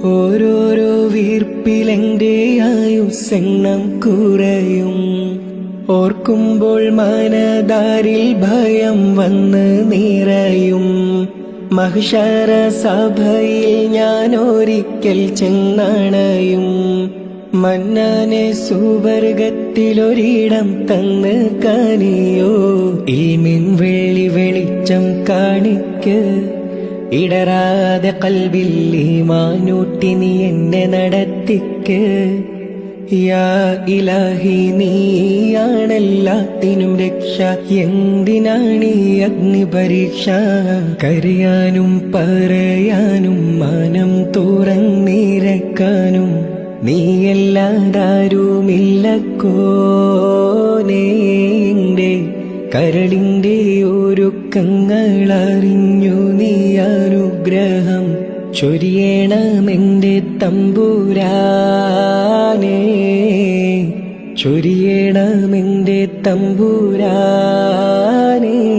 ഓരോരോ വീർപ്പിലെന്റെ ആയുസ്സെണ്ണം കുറയും. ഓർക്കുമ്പോൾ മനതാരിൽ ഭയം വന്ന് നിറയും. മഹ്ശറ സഭയിൽ ഞാൻ ഒരിക്കൽ ചെന്നണയും. മന്നാനെ സുവർഗത്തിലൊരിടം തന്ന് കനിയോ. ഇൽമിൻ വെള്ളി വെളിച്ചം കാണിക്ക്. ഇടറാതെ കൽബിൽ ഈമാനൂട്ടി നീ എന്നെ നടത്തിക്ക്. യാ ഇലാഹി നീയാണെല്ലാത്തിനും രക്ഷ. എന്തിനാണീ അഗ്നി പരീക്ഷ? കരയാനും പറയാനും മാനം തുറന്നിരക്കാനും നീയല്ലാതാരുമില്ലക്കോനേ. എന്റെ കരളിന്റെ ഒരുക്കങ്ങളറിഞ്ഞു നീ അനുഗ്രഹം ചൊരിയണമെന്റെ തമ്പുരാനേ. ചൊരിയണമെന്റെ തമ്പുരാനേ.